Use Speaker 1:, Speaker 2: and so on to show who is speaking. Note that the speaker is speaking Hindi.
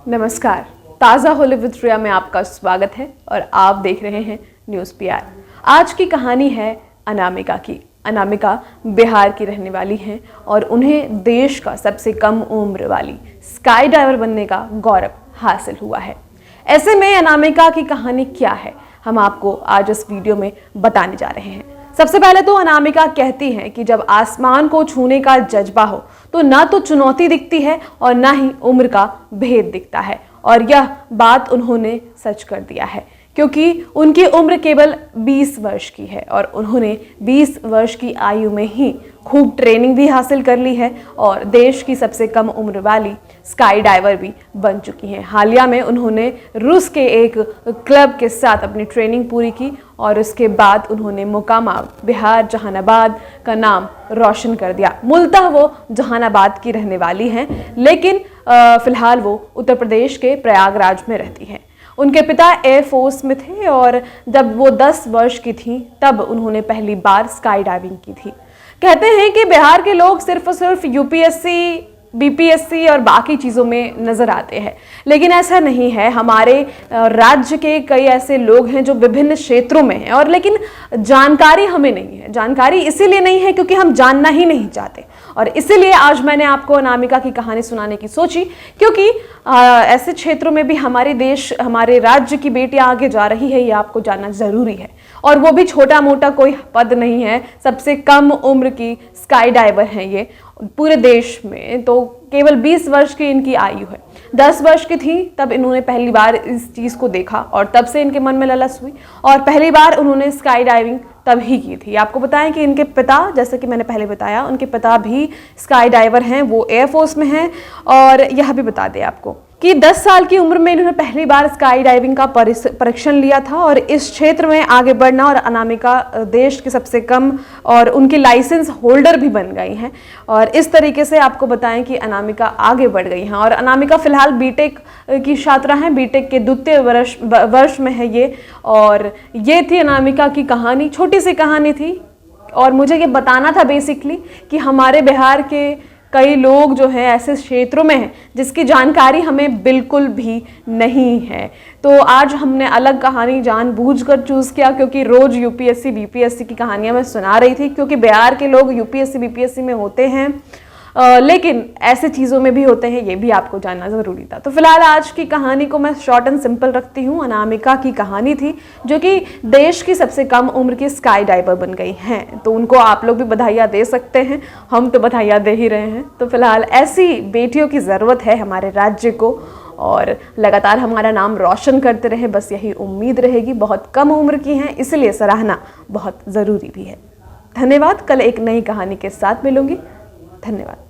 Speaker 1: नमस्कार, ताज़ा हॉलीवुड रिया में आपका स्वागत है और आप देख रहे हैं न्यूज़ पीआर। आज की कहानी है अनामिका की। अनामिका बिहार की रहने वाली हैं और उन्हें देश का सबसे कम उम्र वाली स्काई डाइवर बनने का गौरव हासिल हुआ है। ऐसे में अनामिका की कहानी क्या है, हम आपको आज इस वीडियो में बताने जा रहे हैं। सबसे पहले तो अनामिका कहती हैं कि जब आसमान को छूने का जज्बा हो तो ना तो चुनौती दिखती है और ना ही उम्र का भेद दिखता है, और यह बात उन्होंने सच कर दिया है क्योंकि उनकी उम्र केवल 20 वर्ष की है और उन्होंने 20 वर्ष की आयु में ही खूब ट्रेनिंग भी हासिल कर ली है और देश की सबसे कम उम्र वाली स्काई डाइवर भी बन चुकी हैं। हालिया में उन्होंने रूस के एक क्लब के साथ अपनी ट्रेनिंग पूरी की और उसके बाद उन्होंने मोकामा बिहार जहानाबाद का नाम रोशन कर दिया। मूलतः वो जहानाबाद की रहने वाली हैं, लेकिन फिलहाल वो उत्तर प्रदेश के प्रयागराज में रहती हैं। उनके पिता एयर फोर्स में थे और जब वो 10 वर्ष की थी तब उन्होंने पहली बार स्काई डाइविंग की थी। कहते हैं कि बिहार के लोग सिर्फ और सिर्फ यूपीएससी, बीपीएससी और बाकी चीज़ों में नज़र आते हैं, लेकिन ऐसा नहीं है। हमारे राज्य के कई ऐसे लोग हैं जो विभिन्न क्षेत्रों में हैं और लेकिन जानकारी हमें नहीं है। जानकारी इसीलिए नहीं है क्योंकि हम जानना ही नहीं चाहते, और इसीलिए आज मैंने आपको अनामिका की कहानी सुनाने की सोची क्योंकि ऐसे क्षेत्रों में भी हमारे देश, हमारे राज्य की बेटियां आगे जा रही है, ये आपको जानना ज़रूरी है। और वो भी छोटा मोटा कोई पद नहीं है, सबसे कम उम्र की स्काई डाइवर हैं ये पूरे देश में। तो केवल 20 वर्ष की इनकी आयु है। 10 वर्ष की थी तब इन्होंने पहली बार इस चीज़ को देखा और तब से इनके मन में ललस हुई और पहली बार उन्होंने स्काई डाइविंग तब ही की थी। आपको बताएं कि इनके पिता, जैसे कि मैंने पहले बताया, उनके पिता भी स्काई डाइवर हैं, वो एयरफोर्स में हैं। और यह भी बता दें आपको कि 10 साल की उम्र में इन्होंने पहली बार स्काई डाइविंग का परीक्षण लिया था और इस क्षेत्र में आगे बढ़ना, और अनामिका देश की सबसे कम और उनकी लाइसेंस होल्डर भी बन गई हैं। और इस तरीके से आपको बताएं कि अनामिका आगे बढ़ गई हैं। और अनामिका फिलहाल बीटेक की छात्रा हैं, बीटेक के द्वितीय वर्ष में है ये। और ये थी अनामिका की कहानी, छोटी सी कहानी थी। और मुझे ये बताना था बेसिकली कि हमारे बिहार के कई लोग जो हैं ऐसे क्षेत्रों में हैं जिसकी जानकारी हमें बिल्कुल भी नहीं है। तो आज हमने अलग कहानी जानबूझकर चूज़ किया क्योंकि रोज़ यूपीएससी बीपीएससी की कहानियां मैं सुना रही थी, क्योंकि बिहार के लोग यूपीएससी बीपीएससी में होते हैं लेकिन ऐसे चीज़ों में भी होते हैं, ये भी आपको जानना ज़रूरी था। तो फिलहाल आज की कहानी को मैं शॉर्ट एंड सिंपल रखती हूँ। अनामिका की कहानी थी जो कि देश की सबसे कम उम्र की स्काई डाइवर बन गई हैं, तो उनको आप लोग भी बधाइयाँ दे सकते हैं, हम तो बधाइयाँ दे ही रहे हैं। तो फिलहाल ऐसी बेटियों की ज़रूरत है हमारे राज्य को और लगातार हमारा नाम रोशन करते रहे, बस यही उम्मीद रहेगी। बहुत कम उम्र की हैं, इसलिए सराहना बहुत ज़रूरी भी है। धन्यवाद। कल एक नई कहानी के साथ मिलूंगी। धन्यवाद।